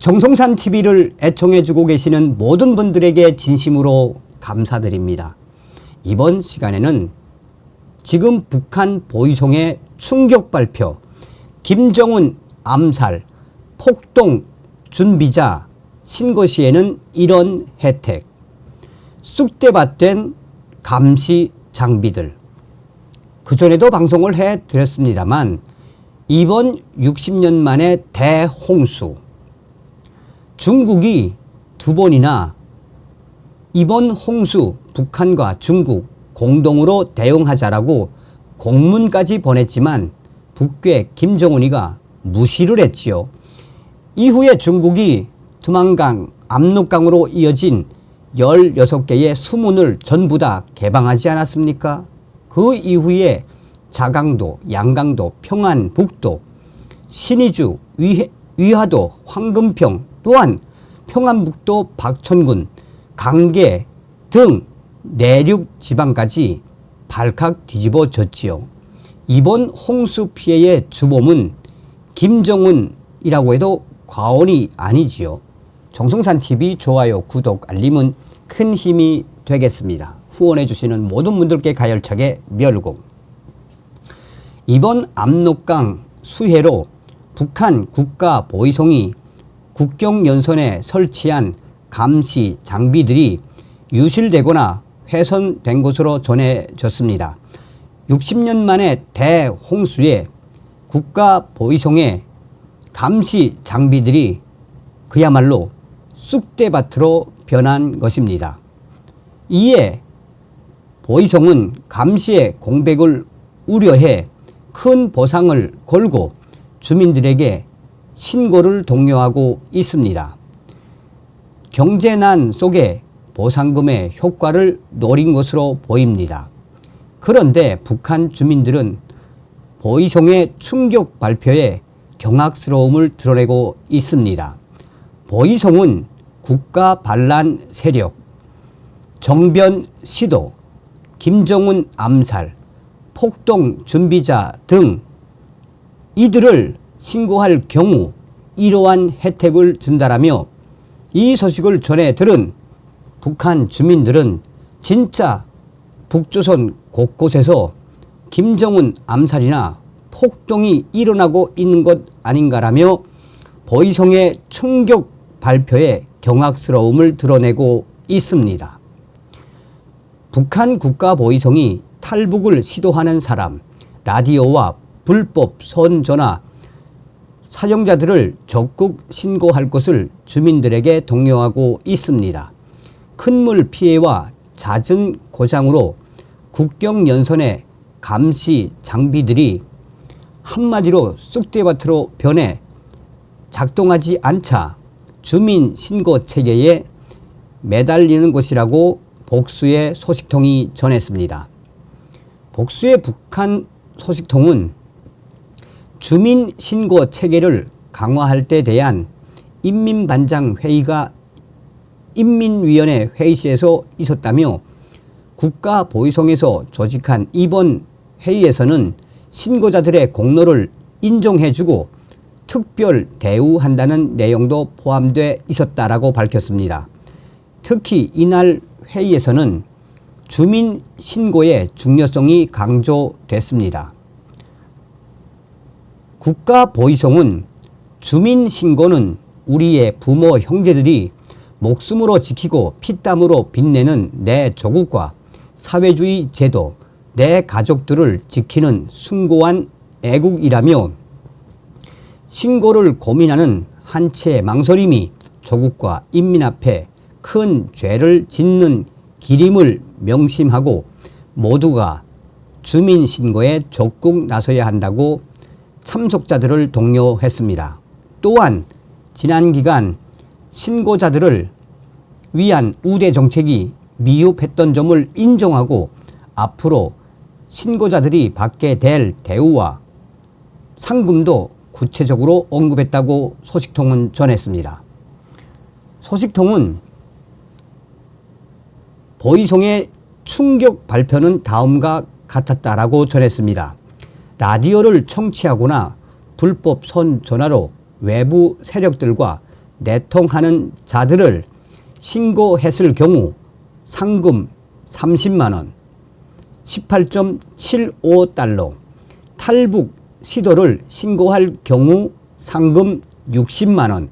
정성산 TV를 애청해주고 계시는 모든 분들에게 진심으로 감사드립니다. 이번 시간에는 지금 북한 보위성의 충격 발표, 김정은 암살, 폭동 준비자 신고 시에는 이런 혜택, 쑥대밭된 감시 장비들. 그전에도 방송을 해드렸습니다만 이번 60년 만에 대홍수, 중국이 두 번이나 이번 홍수 북한과 중국 공동으로 대응하자라고 공문까지 보냈지만 북괴 김정은이가 무시를 했지요. 이후에 중국이 두만강, 압록강으로 이어진 16개의 수문을 전부 다 개방하지 않았습니까? 그 이후에 자강도, 양강도, 평안북도, 신의주, 위화도, 황금평, 또한 평안북도 박천군, 강계 등 내륙 지방까지 발칵 뒤집어졌지요. 이번 홍수 피해의 주범은 김정은이라고 해도 과언이 아니지요. 정성산TV 좋아요, 구독, 알림은 큰 힘이 되겠습니다. 후원해 주시는 모든 분들께 가열차게 멸공. 이번 압록강 수해로 북한 국가보위성이 국경연선에 설치한 감시 장비들이 유실되거나 훼손된 것으로 전해졌습니다. 60년 만에 대홍수에 국가보위성의 감시 장비들이 그야말로 쑥대밭으로 변한 것입니다. 이에 보위성은 감시의 공백을 우려해 큰 보상을 걸고 주민들에게 신고를 독려하고 있습니다. 경제난 속에 보상금의 효과를 노린 것으로 보입니다. 그런데 북한 주민들은 보위성의 충격 발표에 경악스러움을 드러내고 있습니다. 보위성은 국가 반란 세력, 정변 시도, 김정은 암살, 폭동 준비자 등 이들을 신고할 경우 이러한 혜택을 준다라며 이 소식을 전해 들은 북한 주민들은 진짜 북조선 곳곳에서 김정은 암살이나 폭동이 일어나고 있는 것 아닌가라며 보위성의 충격 발표에 경악스러움을 드러내고 있습니다. 북한 국가보위성이 탈북을 시도하는 사람, 라디오와 불법 선전화 사용자들을 적극 신고할 것을 주민들에게 독려하고 있습니다. 큰 물 피해와 잦은 고장으로 국경연선의 감시 장비들이 한마디로 쑥대밭으로 변해 작동하지 않자 주민 신고 체계에 매달리는 것이라고 복수의 소식통이 전했습니다. 복수의 북한 소식통은 주민 신고 체계를 강화할 때 대한 인민반장 회의가 인민위원회 회의실에서 있었다며 국가보위성에서 조직한 이번 회의에서는 신고자들의 공로를 인정해주고 특별 대우한다는 내용도 포함되어 있었다라고 밝혔습니다. 특히 이날 회의에서는 주민 신고의 중요성이 강조됐습니다. 국가보위성은 주민 신고는 우리의 부모 형제들이 목숨으로 지키고 피땀으로 빛내는 내 조국과 사회주의 제도, 내 가족들을 지키는 숭고한 애국이라며 신고를 고민하는 한 채의 망설임이 조국과 인민 앞에 큰 죄를 짓는 길임을 명심하고 모두가 주민 신고에 적극 나서야 한다고 참석자들을 독려했습니다. 또한 지난 기간 신고자들을 위한 우대 정책이 미흡했던 점을 인정하고 앞으로 신고자들이 받게 될 대우와 상금도 구체적으로 언급했다고 소식통은 전했습니다. 소식통은 보위성의 충격 발표는 다음과 같았다라고 전했습니다. 라디오를 청취하거나 불법 선전화로 외부 세력들과 내통하는 자들을 신고했을 경우 상금 30만원, 18.75달러, 탈북 시도를 신고할 경우 상금 60만원,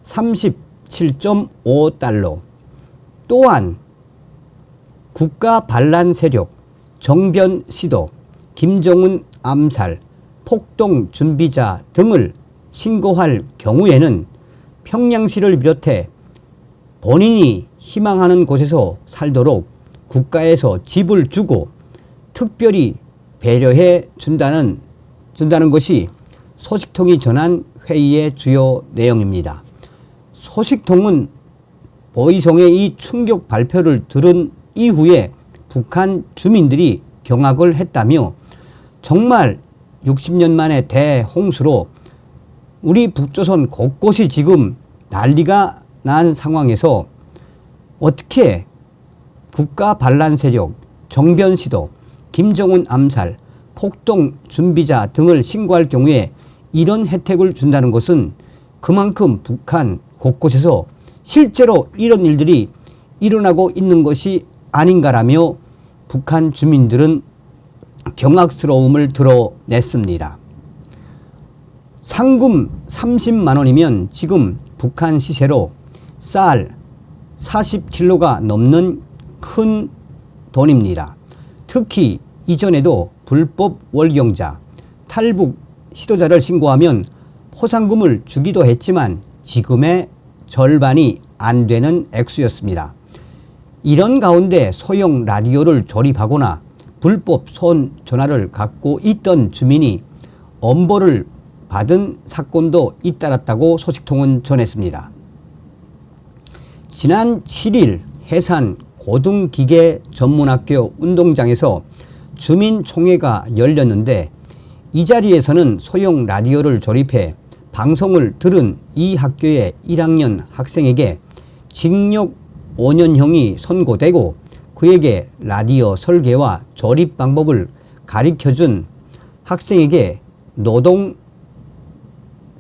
37.5달러. 또한 국가 반란 세력, 정변 시도, 김정은 암살, 폭동 준비자 등을 신고할 경우에는 평양시를 비롯해 본인이 희망하는 곳에서 살도록 국가에서 집을 주고 특별히 배려해 준다는 것이 소식통이 전한 회의의 주요 내용입니다. 소식통은 보이성의 이 충격 발표를 들은 이후에 북한 주민들이 경악을 했다며 정말 60년 만에 대홍수로 우리 북조선 곳곳이 지금 난리가 난 상황에서 어떻게 국가 반란 세력, 정변 시도, 김정은 암살, 폭동 준비자 등을 신고할 경우에 이런 혜택을 준다는 것은 그만큼 북한 곳곳에서 실제로 이런 일들이 일어나고 있는 것이 아닌가라며 북한 주민들은 경악스러움을 드러냈습니다. 상금 30만 원이면 지금 북한 시세로 쌀 40kg가 넘는 큰 돈입니다. 특히 이전에도 불법 월경자, 탈북 시도자를 신고하면 포상금을 주기도 했지만 지금의 절반이 안 되는 액수였습니다. 이런 가운데 소형 라디오를 조립하거나 불법 손 전화를 갖고 있던 주민이 엄벌을 받은 사건도 잇따랐다고 소식통은 전했습니다. 지난 7일 해산 고등기계 전문학교 운동장에서 주민총회가 열렸는데 이 자리에서는 소형 라디오를 조립해 방송을 들은 이 학교의 1학년 학생에게 징역 5년형이 선고되고 그에게 라디오 설계와 조립 방법을 가르쳐준 학생에게 노동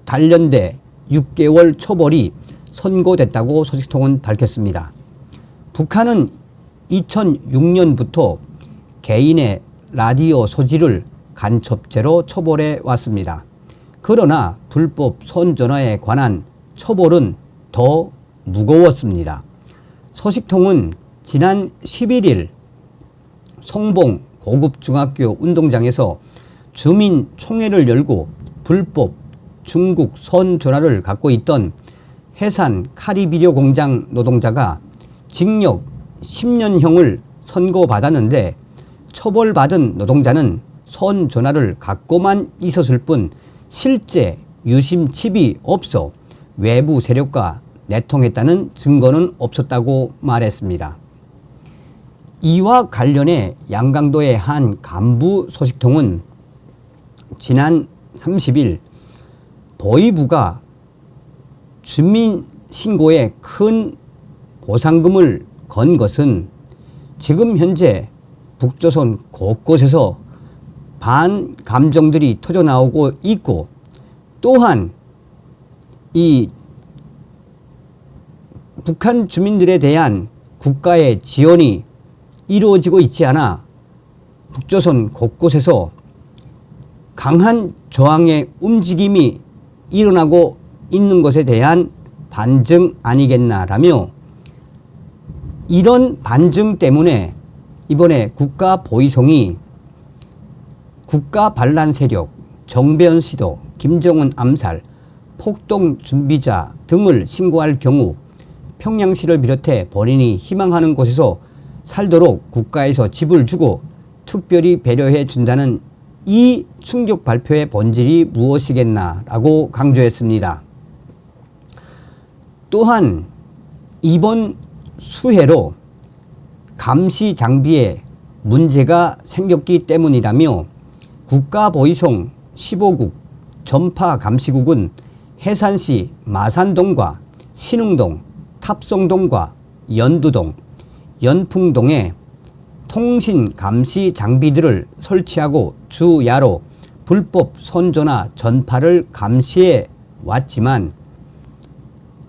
단련대 6개월 처벌이 선고됐다고 소식통은 밝혔습니다. 북한은 2006년부터 개인의 라디오 소지를 간첩죄로 처벌해 왔습니다. 그러나 불법 손전화에 관한 처벌은 더 무거웠습니다. 소식통은 지난 11일 송봉 고급중학교 운동장에서 주민총회를 열고 불법 중국 손전화를 갖고 있던 해산 카리비료 공장 노동자가 징역 10년형을 선고받았는데 처벌받은 노동자는 손전화를 갖고만 있었을 뿐 실제 유심칩이 없어 외부 세력과 내통했다는 증거는 없었다고 말했습니다. 이와 관련해 양강도의 한 간부 소식통은 지난 30일 보위부가 주민신고에 큰 보상금을 건 것은 지금 현재 북조선 곳곳에서 반감정들이 터져나오고 있고 또한 이 북한 주민들에 대한 국가의 지원이 이루어지고 있지 않아 북조선 곳곳에서 강한 저항의 움직임이 일어나고 있는 것에 대한 반증 아니겠나라며 이런 반증 때문에 이번에 국가 보위성이 국가 반란 세력, 정변 시도, 김정은 암살, 폭동 준비자 등을 신고할 경우 평양시를 비롯해 본인이 희망하는 곳에서 살도록 국가에서 집을 주고 특별히 배려해 준다는 이 충격 발표의 본질이 무엇이겠나라고 강조했습니다. 또한 이번 수해로 감시 장비에 문제가 생겼기 때문이라며 국가보위성 15국 전파감시국은 해산시 마산동과 신흥동, 탑성동과 연두동, 연풍동에 통신 감시 장비들을 설치하고 주야로 불법 손전화 전파를 감시해 왔지만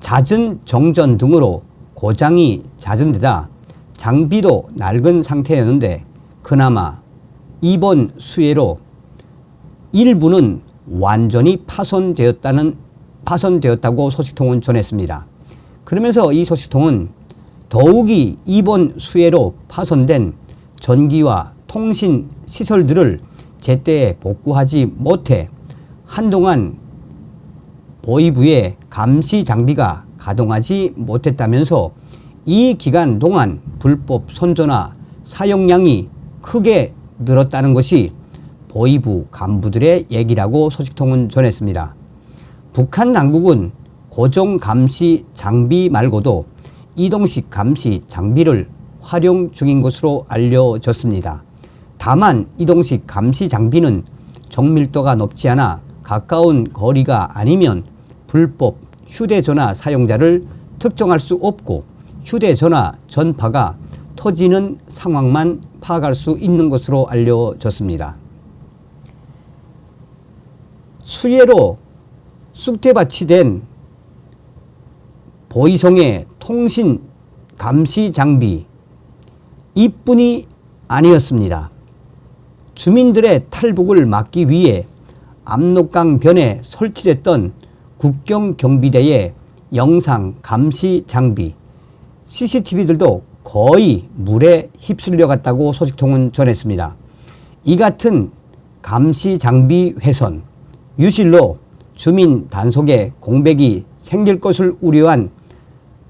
잦은 정전 등으로 고장이 잦은 데다 장비도 낡은 상태였는데 그나마 이번 수해로 일부는 완전히 파손되었다고 소식통은 전했습니다. 그러면서 이 소식통은 더욱이 이번 수해로 파손된 전기와 통신 시설들을 제때 복구하지 못해 한동안 보이부의 감시 장비가 가동하지 못했다면서 이 기간 동안 불법 선전화 사용량이 크게 늘었다는 것이 보이부 간부들의 얘기라고 소식통은 전했습니다. 북한 당국은 고정 감시 장비 말고도 이동식 감시 장비를 활용 중인 것으로 알려졌습니다. 다만 이동식 감시 장비는 정밀도가 높지 않아 가까운 거리가 아니면 불법 휴대전화 사용자를 특정할 수 없고 휴대전화 전파가 터지는 상황만 파악할 수 있는 것으로 알려졌습니다. 수해로 쑥대밭이 된 보이성의 통신 감시 장비 이뿐이 아니었습니다. 주민들의 탈북을 막기 위해 압록강변에 설치됐던 국경경비대의 영상 감시 장비 CCTV들도 거의 물에 휩쓸려 갔다고 소식통은 전했습니다. 이 같은 감시 장비 훼손, 유실로 주민 단속에 공백이 생길 것을 우려한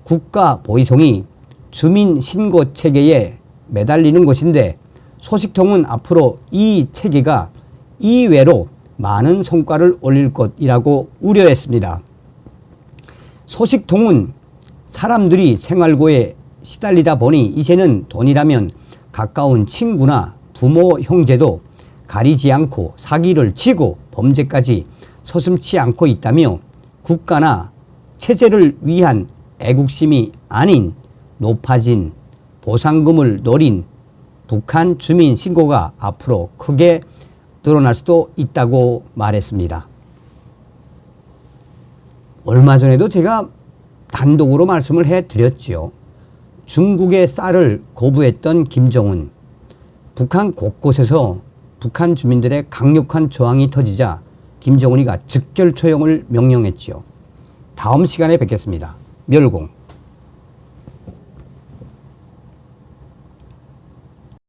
국가 보이성이 주민 신고 체계에 매달리는 것인데 소식통은 앞으로 이 체계가 이외로 많은 성과를 올릴 것이라고 우려했습니다. 소식통은 사람들이 생활고에 시달리다 보니 이제는 돈이라면 가까운 친구나 부모, 형제도 가리지 않고 사기를 치고 범죄까지 서슴지 않고 있다며 국가나 체제를 위한 애국심이 아닌 높아진 보상금을 노린 북한 주민 신고가 앞으로 크게 늘어날 수도 있다고 말했습니다. 얼마 전에도 제가 단독으로 말씀을 해드렸지요. 중국의 쌀을 거부했던 김정은, 북한 곳곳에서 북한 주민들의 강력한 저항이 터지자 김정은이가 즉결 처형을 명령했지요. 다음 시간에 뵙겠습니다. 멸공.